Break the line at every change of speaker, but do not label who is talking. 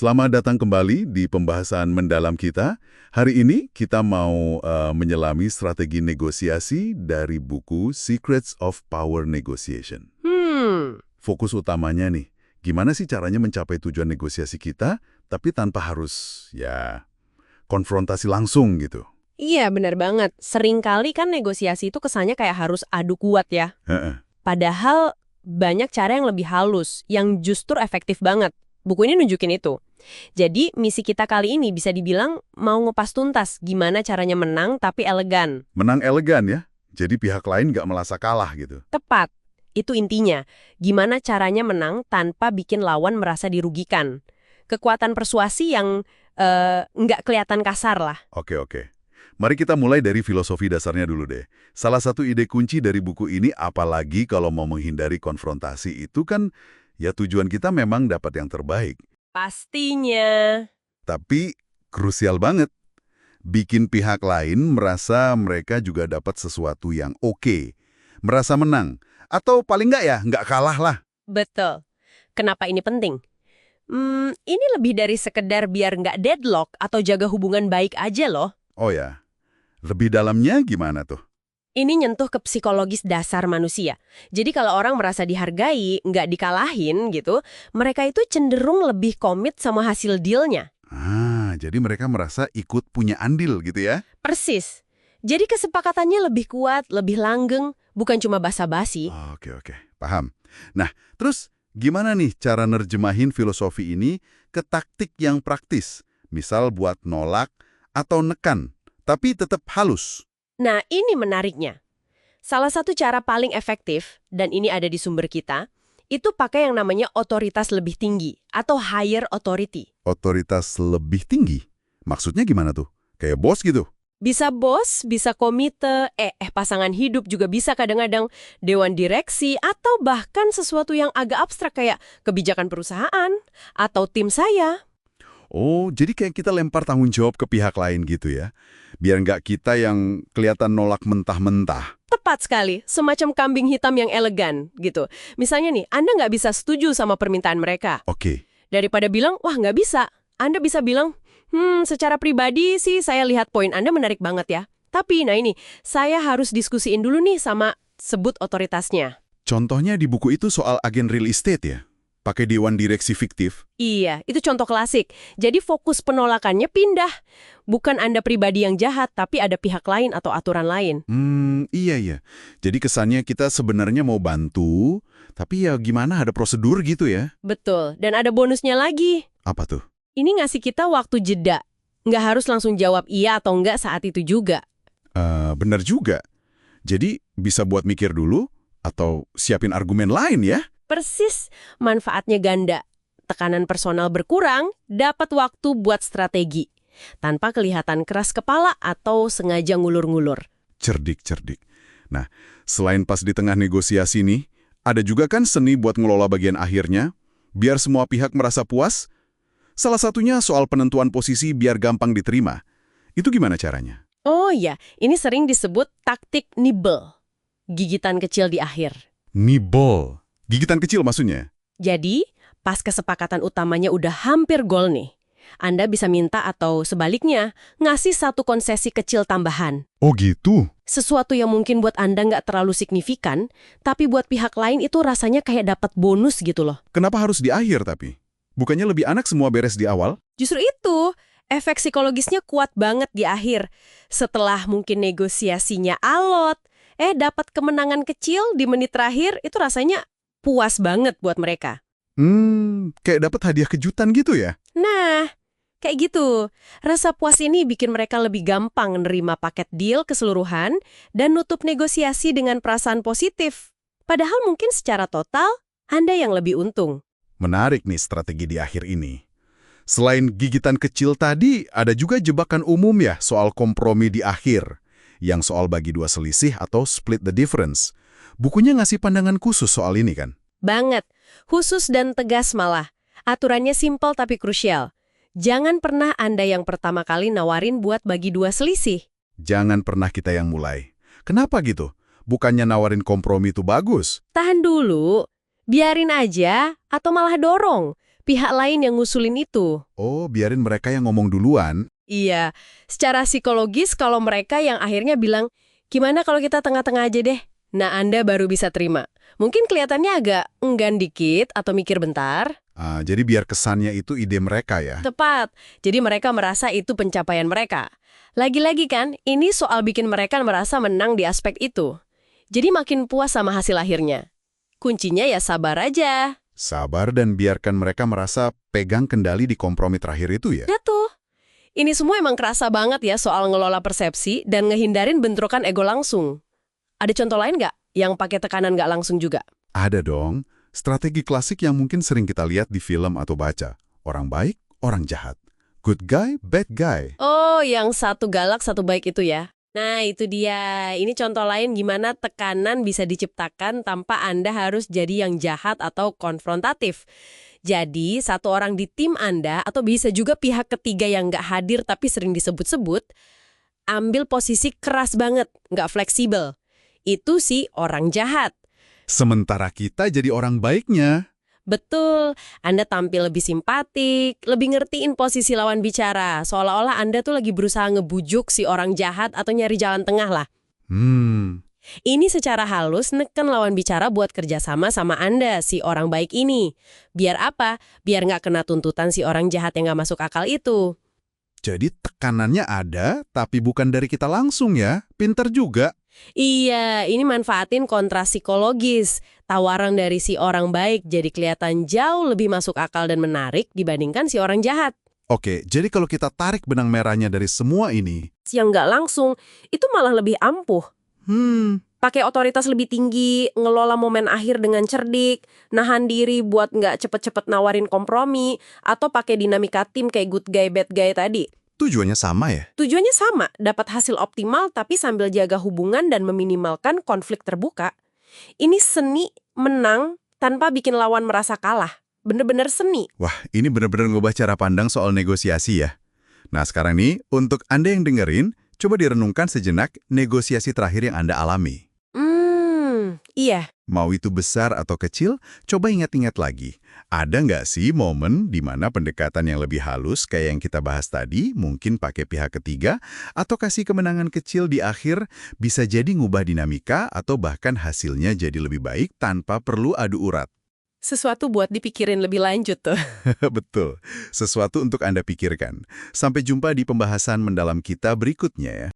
Selamat datang kembali di pembahasan mendalam kita. Hari ini kita mau menyelami strategi negosiasi dari buku Secrets of Power Negotiation. Fokus utamanya nih, gimana sih caranya mencapai tujuan negosiasi kita, tapi tanpa harus, konfrontasi langsung gitu.
Iya, benar banget. Seringkali kan negosiasi itu kesannya kayak harus adu kuat ya. Padahal banyak cara yang lebih halus, yang justru efektif banget. Buku ini nunjukin itu. Jadi, misi kita kali ini bisa dibilang mau ngupas tuntas gimana caranya menang tapi elegan.
Menang elegan ya, jadi pihak lain nggak merasa kalah gitu.
Tepat. Itu intinya. Gimana caranya menang tanpa bikin lawan merasa dirugikan. Kekuatan persuasi yang nggak kelihatan kasar lah.
Oke. Mari kita mulai dari filosofi dasarnya dulu deh. Salah satu ide kunci dari buku ini, apalagi kalau mau menghindari konfrontasi itu kan, ya tujuan kita memang dapat yang terbaik.
Pastinya.
Tapi krusial banget. Bikin pihak lain merasa mereka juga dapat sesuatu yang oke. Merasa menang. Atau paling nggak kalah lah.
Betul. Kenapa ini penting? Ini lebih dari sekedar biar nggak deadlock atau jaga hubungan baik aja loh.
Oh ya, lebih dalamnya gimana tuh?
Ini nyentuh ke psikologis dasar manusia. Jadi kalau orang merasa dihargai, nggak dikalahin gitu, mereka itu cenderung lebih komit sama hasil dealnya.
Jadi mereka merasa ikut punya andil gitu ya?
Persis. Jadi kesepakatannya lebih kuat, lebih langgeng, bukan cuma basa-basi.
Oke, paham. Nah, terus gimana nih cara nerjemahin filosofi ini ke taktik yang praktis? Misal buat nolak atau nekan, tapi tetap halus.
Nah, ini menariknya. Salah satu cara paling efektif, dan ini ada di sumber kita, itu pakai yang namanya otoritas lebih tinggi atau higher authority.
Otoritas lebih tinggi? Maksudnya gimana tuh? Kayak bos gitu?
Bisa bos, bisa komite, pasangan hidup juga bisa kadang-kadang, dewan direksi, atau bahkan sesuatu yang agak abstrak kayak kebijakan perusahaan atau tim saya.
Oh, jadi kayak kita lempar tanggung jawab ke pihak lain gitu ya? Biar nggak kita yang kelihatan nolak mentah-mentah.
Tepat sekali, semacam kambing hitam yang elegan gitu. Misalnya nih, Anda nggak bisa setuju sama permintaan mereka.
Oke.
Daripada bilang, wah nggak bisa. Anda bisa bilang, secara pribadi sih saya lihat poin Anda menarik banget ya. Tapi, nah ini, saya harus diskusiin dulu nih sama sebut otoritasnya.
Contohnya di buku itu soal agen real estate ya? Pakai dewan direksi fiktif.
Iya, itu contoh klasik. Jadi fokus penolakannya pindah. Bukan Anda pribadi yang jahat, tapi ada pihak lain atau aturan lain.
Iya. Jadi kesannya kita sebenarnya mau bantu, tapi ya gimana ada prosedur gitu ya?
Betul, dan ada bonusnya lagi.
Apa tuh?
Ini ngasih kita waktu jeda. Nggak harus langsung jawab iya atau enggak saat itu juga.
Benar juga. Jadi bisa buat mikir dulu, atau siapin argumen lain ya?
Persis, manfaatnya ganda. Tekanan personal berkurang, dapat waktu buat strategi. Tanpa kelihatan keras kepala atau sengaja ngulur-ngulur.
Cerdik. Nah, selain pas di tengah negosiasi nih, ada juga kan seni buat ngelola bagian akhirnya, biar semua pihak merasa puas. Salah satunya soal penentuan posisi biar gampang diterima. Itu gimana caranya?
Oh iya, ini sering disebut taktik nibble. Gigitan kecil di akhir.
Nibble. Gigitan kecil maksudnya?
Jadi, pas kesepakatan utamanya udah hampir gol nih, Anda bisa minta atau sebaliknya, ngasih satu konsesi kecil tambahan.
Oh gitu?
Sesuatu yang mungkin buat Anda nggak terlalu signifikan, tapi buat pihak lain itu rasanya kayak dapat bonus gitu loh.
Kenapa harus di akhir tapi? Bukannya lebih enak semua beres di awal?
Justru itu, efek psikologisnya kuat banget di akhir. Setelah mungkin negosiasinya alot, dapat kemenangan kecil di menit terakhir, itu rasanya puas banget buat mereka.
Kayak dapat hadiah kejutan gitu ya?
Nah, kayak gitu. Rasa puas ini bikin mereka lebih gampang nerima paket deal keseluruhan dan nutup negosiasi dengan perasaan positif. Padahal mungkin secara total, Anda yang lebih untung.
Menarik nih strategi di akhir ini. Selain gigitan kecil tadi, ada juga jebakan umum ya soal kompromi di akhir. Yang soal bagi dua selisih atau split the difference. Bukunya ngasih pandangan khusus soal ini kan?
Banget. Khusus dan tegas malah. Aturannya simpel tapi krusial. Jangan pernah Anda yang pertama kali nawarin buat bagi dua selisih.
Jangan pernah kita yang mulai. Kenapa gitu? Bukannya nawarin kompromi itu bagus?
Tahan dulu. Biarin aja atau malah dorong. pihak lain yang ngusulin itu.
Oh, biarin mereka yang ngomong duluan.
Iya, secara psikologis kalau mereka yang akhirnya bilang, gimana kalau kita tengah-tengah aja deh? Nah, Anda baru bisa terima. Mungkin kelihatannya agak enggan dikit atau mikir bentar.
Jadi biar kesannya itu ide mereka ya.
Tepat. Jadi mereka merasa itu pencapaian mereka. Lagi-lagi kan, ini soal bikin mereka merasa menang di aspek itu. Jadi makin puas sama hasil akhirnya. Kuncinya ya sabar aja.
Sabar dan biarkan mereka merasa pegang kendali di kompromi terakhir itu ya.
Ya tuh. Ini semua emang kerasa banget ya soal ngelola persepsi dan ngehindarin bentrokan ego langsung. Ada contoh lain nggak yang pakai tekanan nggak langsung juga?
Ada dong. Strategi klasik yang mungkin sering kita lihat di film atau baca. Orang baik, orang jahat. Good guy, bad guy.
Oh, yang satu galak, satu baik itu ya. Nah, itu dia. Ini contoh lain gimana tekanan bisa diciptakan tanpa Anda harus jadi yang jahat atau konfrontatif. Jadi, satu orang di tim Anda, atau bisa juga pihak ketiga yang nggak hadir tapi sering disebut-sebut, ambil posisi keras banget, nggak fleksibel. Itu sih orang jahat.
Sementara kita jadi orang baiknya.
Betul, Anda tampil lebih simpatik, lebih ngertiin posisi lawan bicara, seolah-olah Anda tuh lagi berusaha ngebujuk si orang jahat atau nyari jalan tengah lah. Ini secara halus neken lawan bicara buat kerjasama sama Anda, si orang baik ini. Biar apa? Biar nggak kena tuntutan si orang jahat yang nggak masuk akal itu.
Jadi tekanannya ada, tapi bukan dari kita langsung ya. Pinter juga.
Iya, ini manfaatin kontras psikologis. Tawaran dari si orang baik jadi kelihatan jauh lebih masuk akal dan menarik dibandingkan si orang jahat.
Oke, jadi kalau kita tarik benang merahnya dari semua ini.
Yang nggak langsung, itu malah lebih ampuh. Pakai otoritas lebih tinggi, ngelola momen akhir dengan cerdik, nahan diri buat nggak cepet-cepet nawarin kompromi, atau pakai dinamika tim kayak good guy, bad guy tadi.
Tujuannya sama ya?
Tujuannya sama, dapat hasil optimal tapi sambil jaga hubungan dan meminimalkan konflik terbuka. Ini seni menang tanpa bikin lawan merasa kalah. Bener-bener seni.
Wah, ini bener-bener ngubah cara pandang soal negosiasi ya. Nah, sekarang nih, untuk Anda yang dengerin, coba direnungkan sejenak negosiasi terakhir yang Anda alami.
Iya.
Mau itu besar atau kecil, coba ingat-ingat lagi. Ada nggak sih momen di mana pendekatan yang lebih halus kayak yang kita bahas tadi, mungkin pakai pihak ketiga, atau kasih kemenangan kecil di akhir, bisa jadi ngubah dinamika atau bahkan hasilnya jadi lebih baik tanpa perlu adu urat.
Sesuatu buat dipikirin lebih lanjut tuh.
Betul, sesuatu untuk Anda pikirkan. Sampai jumpa di pembahasan mendalam kita berikutnya ya.